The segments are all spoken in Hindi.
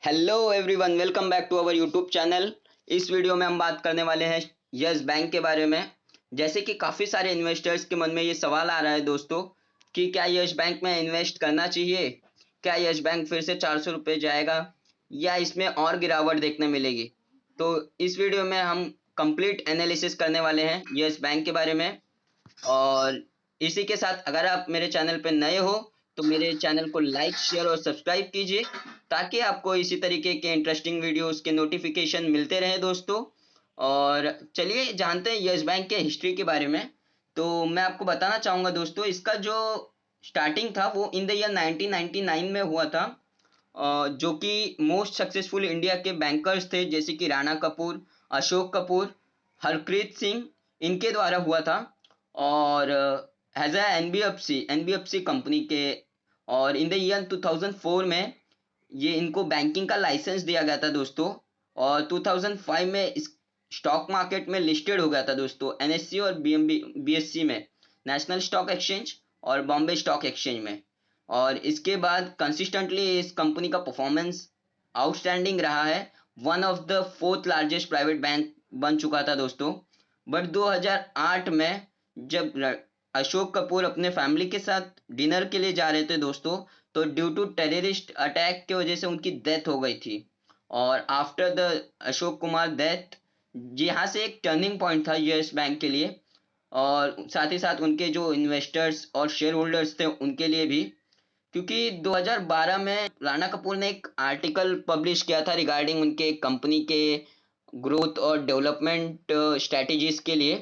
Hello everyone, welcome back to our YouTube channel. इस वीडियो में हम बात करने वाले हैं यस बैंक के बारे में। जैसे कि काफ़ी सारे इन्वेस्टर्स के मन में ये सवाल आ रहा है दोस्तों कि क्या यस बैंक में इन्वेस्ट करना चाहिए, क्या यस बैंक फिर से 400 रुपये जाएगा या इसमें और गिरावट देखने मिलेगी। तो इस वीडियो में हम कंप्लीट एनालिसिस करने वाले हैं यस बैंक के बारे में। और इसी के साथ अगर आप मेरे चैनल पर नए हो तो मेरे चैनल को लाइक शेयर और सब्सक्राइब कीजिए ताकि आपको इसी तरीके के इंटरेस्टिंग वीडियोस के नोटिफिकेशन मिलते रहे दोस्तों। और चलिए जानते हैं यस बैंक के हिस्ट्री के बारे में। तो मैं आपको बताना चाहूँगा दोस्तों, इसका जो स्टार्टिंग था वो इन द ईयर 1999 में हुआ था। जो कि मोस्ट सक्सेसफुल इंडिया के बैंकर्स थे जैसे कि राणा कपूर, अशोक कपूर, हरप्रीत सिंह, इनके द्वारा हुआ था। और एज ए एनबीएफसी कंपनी के। और इन द ईयर 2004 में ये इनको बैंकिंग का लाइसेंस दिया गया था दोस्तों। और 2005 में इस स्टॉक मार्केट में लिस्टेड हो गया था दोस्तों, एनएससी और बीएससी में, नेशनल स्टॉक एक्सचेंज और बॉम्बे स्टॉक एक्सचेंज में। और इसके बाद कंसिस्टेंटली इस कंपनी का परफॉर्मेंस आउटस्टैंडिंग रहा है। One of the fourth largest private bank बन चुका था दोस्तों। बट 2008 में जब अशोक कपूर अपने फैमिली के साथ डिनर के लिए जा रहे थे दोस्तों, तो ड्यू टू टेररिस्ट अटैक की वजह से उनकी डेथ हो गई थी। और after the Ashok Kumar death, यहाँ से एक टर्निंग पॉइंट था यूएस बैंक के लिए और साथ ही साथ उनके जो इन्वेस्टर्स और शेयर होल्डर्स थे उनके लिए भी। क्योंकि 2012 में राणा कपूर ने एक आर्टिकल पब्लिश किया था रिगार्डिंग उनके कंपनी के ग्रोथ और डेवलपमेंट स्ट्रेटजीज के लिए।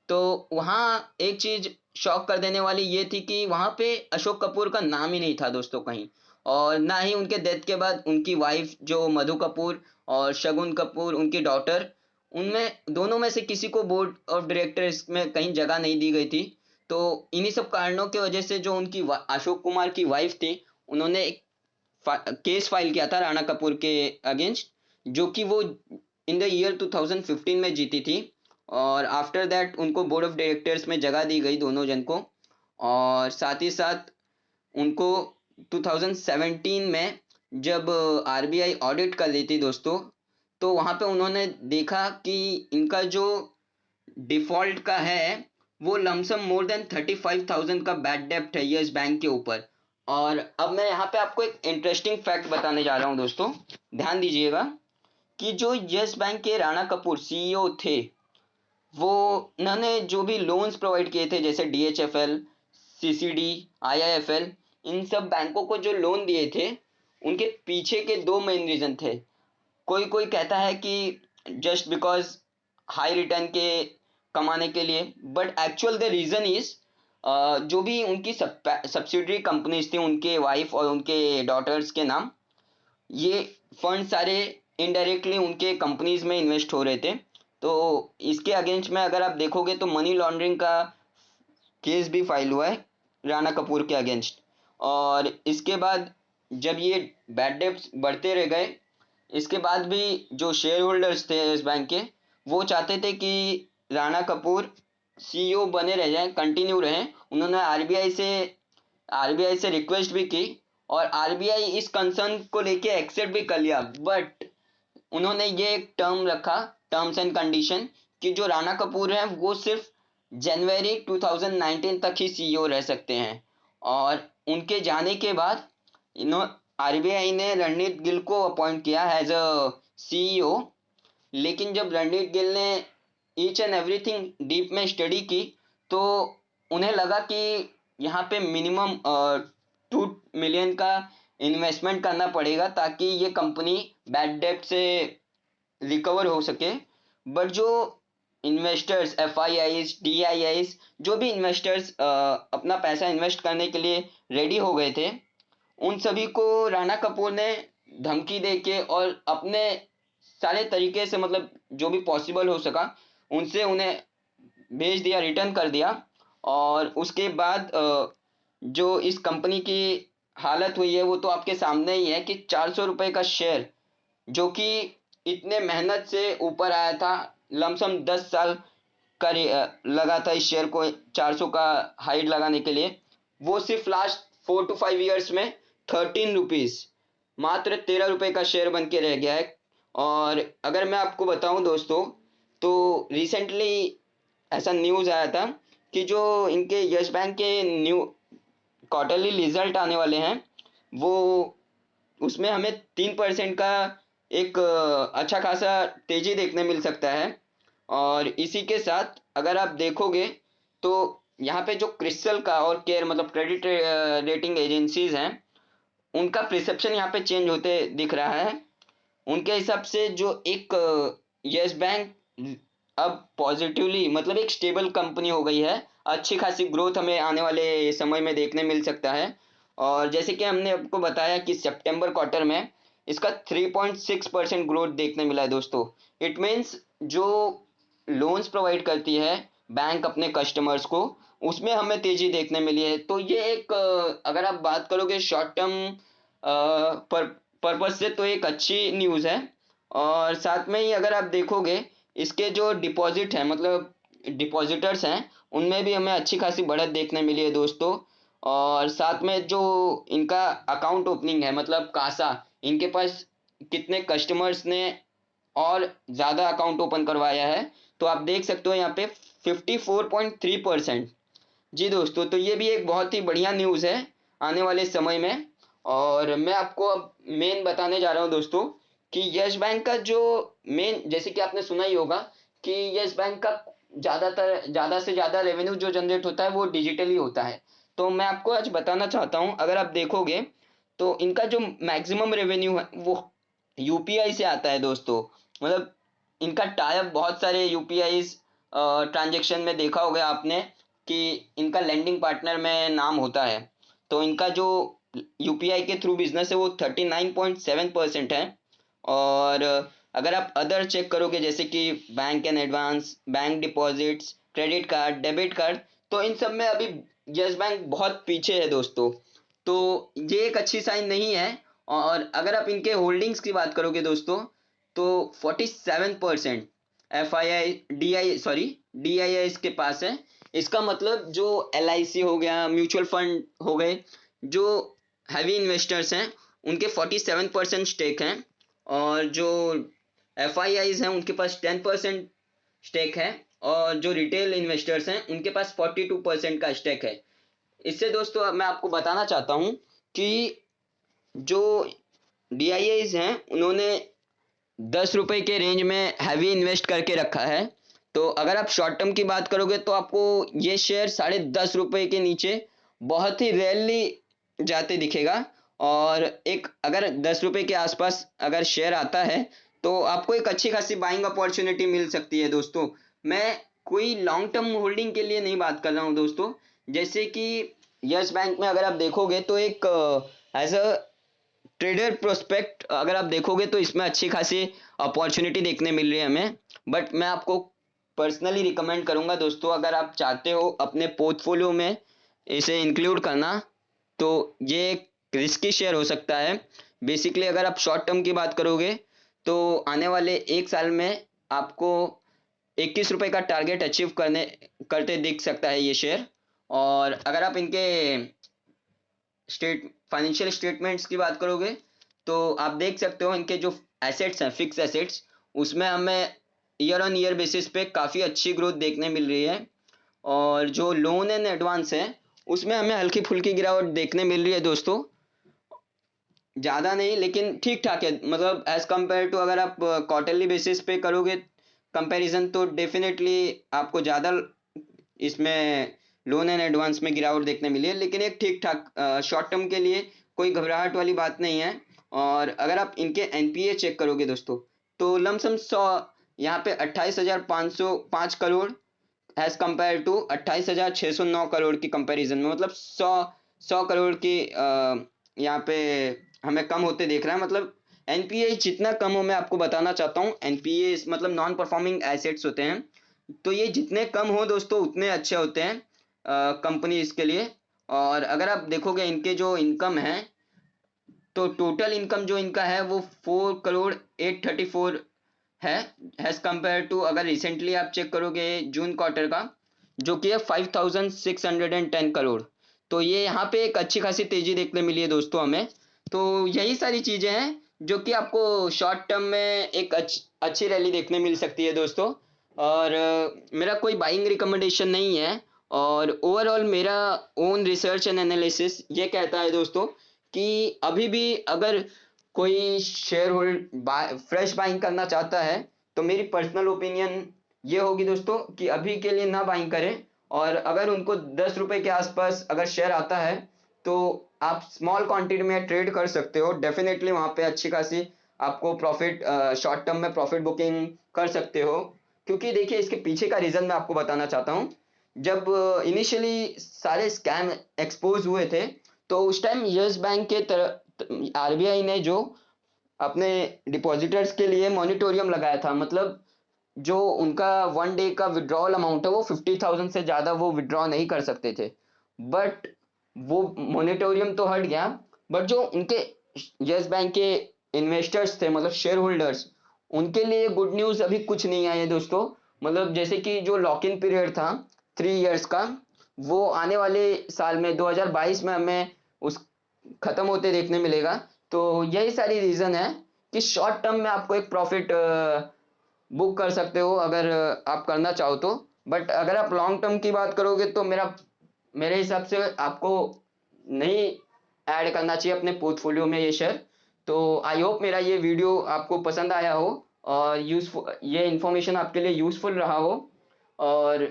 तो वहाँ एक चीज़ शॉक कर देने वाली ये थी कि वहाँ पे अशोक कपूर का नाम ही नहीं था दोस्तों कहीं। और ना ही उनके डेथ के बाद उनकी वाइफ जो मधु कपूर और शगुन कपूर उनकी डॉटर, उनमें दोनों में से किसी को बोर्ड ऑफ डायरेक्टर्स में कहीं जगह नहीं दी गई थी। तो इन्हीं सब कारणों की वजह से जो उनकी अशोक कुमार की वाइफ थी, उन्होंने एक केस फाइल किया था राणा कपूर के अगेंस्ट, जो कि वो इन द ईयर 2015 में जीती थी। और आफ्टर दैट उनको बोर्ड ऑफ डायरेक्टर्स में जगह दी गई दोनों जन को। और साथ ही साथ उनको 2017 में जब आरबीआई ऑडिट कर ली थी दोस्तों, तो वहाँ पे उन्होंने देखा कि इनका जो डिफॉल्ट का है वो लमसम मोर देन 35,000 का बैड डेप्ट है यस बैंक के ऊपर। और अब मैं यहाँ पे आपको एक इंटरेस्टिंग फैक्ट बताने जा रहा हूँ दोस्तों, ध्यान दीजिएगा कि जो यस बैंक के राणा कपूर सीईओ थे, वो उन्होंने जो भी लोन्स प्रोवाइड किए थे जैसे डीएचएफएल, सीसीडी, आईआईएफएल, इन सब बैंकों को जो लोन दिए थे, उनके पीछे के दो मेन रीजन थे। कोई कोई कहता है कि जस्ट बिकॉज हाई रिटर्न के कमाने के लिए, but actual the reason is जो भी उनकी सब्सिडरी कंपनीज थी उनके वाइफ और उनके डॉटर्स के नाम, ये फंड सारे इनडायरेक्टली उनके कंपनीज में इन्वेस्ट हो रहे थे। तो इसके अगेंस्ट में अगर आप देखोगे तो मनी लॉन्ड्रिंग का केस भी फाइल हुआ है राणा कपूर के अगेंस्ट। और इसके बाद जब ये बैड डेब्ट्स बढ़ते रह गए, इसके बाद भी जो शेयर होल्डर्स थे इस बैंक के, वो चाहते थे कि राणा कपूर सीईओ बने रह जाएं, कंटिन्यू रहें। उन्होंने आरबीआई से रिक्वेस्ट भी की और आरबीआई इस कंसर्न को लेके एक्सेप्ट भी कर लिया। बट उन्होंने ये एक टर्म रखा, टर्म्स एंड कंडीशन, कि जो राणा कपूर हैं वो सिर्फ जनवरी 2019 तक ही सीईओ रह सकते हैं। और उनके जाने के बाद इन्हों आरबीआई ने रणनीत गिल को अपॉइंट किया एज अ सीईओ। लेकिन जब रणनीत गिल ने ईच एंड एवरीथिंग डीप में स्टडी की, तो उन्हें लगा कि यहाँ पे मिनिमम 2 मिलियन का इन्वेस्टमेंट करना पड़ेगा ताकि ये कंपनी बैड डेब्ट से रिकवर हो सके। बट जो investors, F I eyes, D I eyes, जो भी इन्वेस्टर्स अपना पैसा इन्वेस्ट करने के लिए रेडी हो गए थे, उन सभी को राणा कपूर ने धमकी दे के और अपने सारे तरीके से, मतलब जो भी पॉसिबल हो सका उनसे उन्हें भेज दिया, रिटर्न कर दिया। और उसके बाद जो इस कंपनी की हालत हुई है वो तो आपके सामने ही है कि 400 रुपये का शेयर, जो कि इतने मेहनत से ऊपर आया था, लमसम 10 साल का लगा था इस शेयर को 400 का हाइट लगाने के लिए, वो सिर्फ लास्ट 4 to 5 ईयर्स में 13 रुपीज मात्र 13 रुपये का शेयर बन के रह गया है। और अगर मैं आपको बताऊं दोस्तों, तो रिसेंटली ऐसा न्यूज़ आया था कि जो इनके यस बैंक के न्यू क्वार्टरली रिजल्ट आने वाले हैं, वो उसमें हमें 3% का एक अच्छा खासा तेजी देखने मिल सकता है। और इसी के साथ अगर आप देखोगे तो यहाँ पे जो क्रिस्टल का और केयर मतलब क्रेडिट रेटिंग एजेंसीज हैं, उनका प्रिसेप्शन यहाँ पे चेंज होते दिख रहा है। उनके हिसाब से जो एक यस बैंक अब पॉजिटिवली मतलब एक स्टेबल कंपनी हो गई है। अच्छी खासी ग्रोथ हमें आने वाले समय में देखने मिल सकता है। और जैसे कि हमने आपको बताया कि सितंबर क्वार्टर में इसका 3.6% ग्रोथ देखने मिला है दोस्तों। इट मीन्स जो लोन्स प्रोवाइड करती है बैंक अपने कस्टमर्स को, उसमें हमें तेजी देखने मिली है। तो ये एक अगर आप बात करोगे शॉर्ट टर्म पर पर्पज से, तो एक अच्छी न्यूज़ है। और साथ में ही अगर आप देखोगे, इसके जो डिपॉजिट है मतलब डिपॉजिटर्स हैं, उनमें भी हमें अच्छी खासी बढ़त देखने मिली है दोस्तों। और साथ में जो इनका अकाउंट ओपनिंग है मतलब कासा, इनके पास कितने कस्टमर्स ने और ज़्यादा अकाउंट ओपन करवाया है, तो आप देख सकते हो यहाँ पे 54.3%। जी दोस्तों, तो ये भी एक बहुत ही बढ़िया न्यूज़ है आने वाले समय में। और मैं आपको अब मेन बताने जा रहा हूँ दोस्तों कि यस बैंक का जो मेन, जैसे कि आपने सुना ही होगा कि यस बैंक का ज़्यादा से ज़्यादा रेवेन्यू जो जनरेट होता है वो डिजिटली होता है। तो मैं आपको आज बताना चाहता हूँ, अगर आप देखोगे तो इनका जो मैक्सिमम रेवेन्यू है वो यूपीआई से आता है दोस्तों। मतलब इनका टाइप बहुत सारे यूपीआई ट्रांजैक्शन में देखा होगा आपने कि इनका लैंडिंग पार्टनर में नाम होता है। तो इनका जो यूपीआई के थ्रू बिजनेस है वो 39.7% है। और अगर आप अदर चेक करोगे जैसे कि bank and advance, bank deposits, credit card, debit card, तो इन सब में अभी यस बैंक बहुत पीछे है दोस्तों। तो ये एक अच्छी साइन नहीं है। और अगर आप इनके होल्डिंग्स की बात करोगे दोस्तों, तो 47% F I I D I आई इसके पास है। इसका मतलब जो एल आई सी हो गया, म्यूचुअल फंड हो गए, जो हैवी इन्वेस्टर्स हैं, उनके 47% स्टेक हैं। और जो एफ आई आईज हैं उनके पास 10% स्टेक है। और जो रिटेल इन्वेस्टर्स हैं उनके पास 42% का स्टेक है। इससे दोस्तों मैं आपको बताना चाहता हूँ कि जो डीआईआईज हैं उन्होंने 10 रुपए के रेंज में हैवी इन्वेस्ट करके रखा है। तो अगर आप शॉर्ट टर्म की बात करोगे तो आपको ये शेयर 10.5 रुपए के नीचे बहुत ही रेयरली जाते दिखेगा। और एक अगर 10 रुपए के आसपास अगर शेयर आता है तो आपको एक अच्छी खासी बाइंग अपॉर्चुनिटी मिल सकती है दोस्तों। मैं कोई लॉन्ग टर्म होल्डिंग के लिए नहीं बात कर रहा हूँ दोस्तों। जैसे कि यस बैंक में अगर आप देखोगे तो एक एज अ ट्रेडर प्रोस्पेक्ट अगर आप देखोगे तो इसमें अच्छी खासी अपॉर्चुनिटी देखने मिल रही है हमें। बट मैं आपको पर्सनली रिकमेंड करूंगा दोस्तों, अगर आप चाहते हो अपने पोर्टफोलियो में इसे इंक्लूड करना, तो ये एक रिस्की शेयर हो सकता है। बेसिकली अगर आप शॉर्ट टर्म की बात करोगे तो आने वाले 1 साल में आपको 21 रुपए का टारगेट अचीव करते दिख सकता है ये शेयर। और अगर आप इनके फाइनेंशियल स्टेटमेंट्स की बात करोगे तो आप देख सकते हो इनके जो एसेट्स हैं, फिक्स एसेट्स, उसमें हमें ईयर ऑन ईयर बेसिस पे काफ़ी अच्छी ग्रोथ देखने मिल रही है। और जो लोन एंड एडवांस है उसमें हमें हल्की फुल्की गिरावट देखने मिल रही है दोस्तों। ज़्यादा नहीं लेकिन ठीक ठाक है, मतलब एज कम्पेयर टू अगर आप क्वार्टरली बेसिस पे करोगे कंपैरिजन, तो डेफिनेटली आपको ज़्यादा इसमें लोन एंड एडवांस में गिरावट देखने मिली है। लेकिन एक ठीक ठाक शॉर्ट टर्म के लिए कोई घबराहट वाली बात नहीं है। और अगर आप इनके एनपीए चेक करोगे दोस्तों, तो लमसम 100 यहाँ पे 28,505 crore as compared to 28,609 crore की कंपैरिजन में, मतलब 100 करोड़ की यहाँ पे हमें कम होते देख रहा है। मतलब एनपीए जितना कम हो, मैं आपको बताना चाहता हूँ, एनपीए मतलब नॉन परफॉर्मिंग एसेट्स होते हैं, तो ये जितने कम हो दोस्तों उतने अच्छे होते हैं कंपनीज के लिए। और अगर आप देखोगे इनके जो इनकम है, तो टोटल इनकम जो इनका है वो 4,834 है एज कंपेयर टू, अगर रिसेंटली आप चेक करोगे जून क्वार्टर का, जो कि है 5,610 करोड़। तो ये यहाँ पे एक अच्छी खासी तेजी देखने मिली है दोस्तों हमें। तो यही सारी चीज़ें हैं जो कि आपको शॉर्ट टर्म में एक अच्छी रैली देखने मिल सकती है दोस्तों। और मेरा कोई बाइंग रिकमेंडेशन नहीं है, और ओवरऑल मेरा ओन रिसर्च एंड एनालिसिस ये कहता है दोस्तों कि अभी भी अगर कोई शेयर होल्ड फ्रेश बाइंग करना चाहता है तो मेरी पर्सनल ओपिनियन ये होगी दोस्तों कि अभी के लिए ना बाइंग करें। और अगर उनको 10 रुपए के आसपास अगर शेयर आता है तो आप स्मॉल क्वांटिटी में ट्रेड कर सकते हो। डेफिनेटली वहां पे अच्छी खासी आपको प्रॉफिट, शॉर्ट टर्म में प्रॉफिट बुकिंग कर सकते हो। क्योंकि देखिए इसके पीछे का रीजन मैं आपको बताना चाहता हूँ। जब इनिशियली सारे स्कैम एक्सपोज हुए थे तो उस टाइम यस बैंक के तरफ आरबीआई ने जो अपने डिपॉजिटर्स के लिए मॉनिटोरियम लगाया था, मतलब जो उनका 1 डे का विड्रॉल अमाउंट है वो 50,000 से ज़्यादा वो विड्रॉ नहीं कर सकते थे। बट वो मॉनिटोरियम तो हट गया, बट जो उनके यस बैंक के इन्वेस्टर्स थे, मतलब शेयर होल्डर्स, उनके लिए गुड न्यूज़ अभी कुछ नहीं आया है दोस्तों। मतलब जैसे कि जो लॉक इन पीरियड था 3 इयर्स का, वो आने वाले साल में 2022 में हमें उस खत्म होते देखने मिलेगा। तो यही सारी रीज़न है कि शॉर्ट टर्म में आपको एक प्रॉफिट बुक कर सकते हो अगर आप करना चाहो तो। बट अगर आप लॉन्ग टर्म की बात करोगे तो मेरे हिसाब से आपको नहीं ऐड करना चाहिए अपने पोर्टफोलियो में ये शेयर। तो आई होप मेरा ये वीडियो आपको पसंद आया हो और यूजफुल, ये इन्फॉर्मेशन आपके लिए यूजफुल रहा हो। और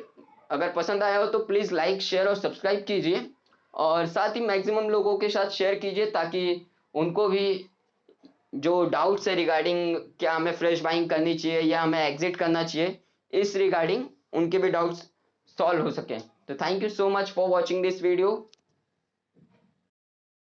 अगर पसंद आया हो तो प्लीज़ लाइक शेयर और सब्सक्राइब कीजिए, और साथ ही मैक्सिमम लोगों के साथ शेयर कीजिए ताकि उनको भी जो डाउट्स है रिगार्डिंग क्या हमें फ्रेश बाइंग करनी चाहिए या हमें एग्जिट करना चाहिए, इस रिगार्डिंग उनके भी डाउट्स सॉल्व हो सके। तो thank you so much for watching this video.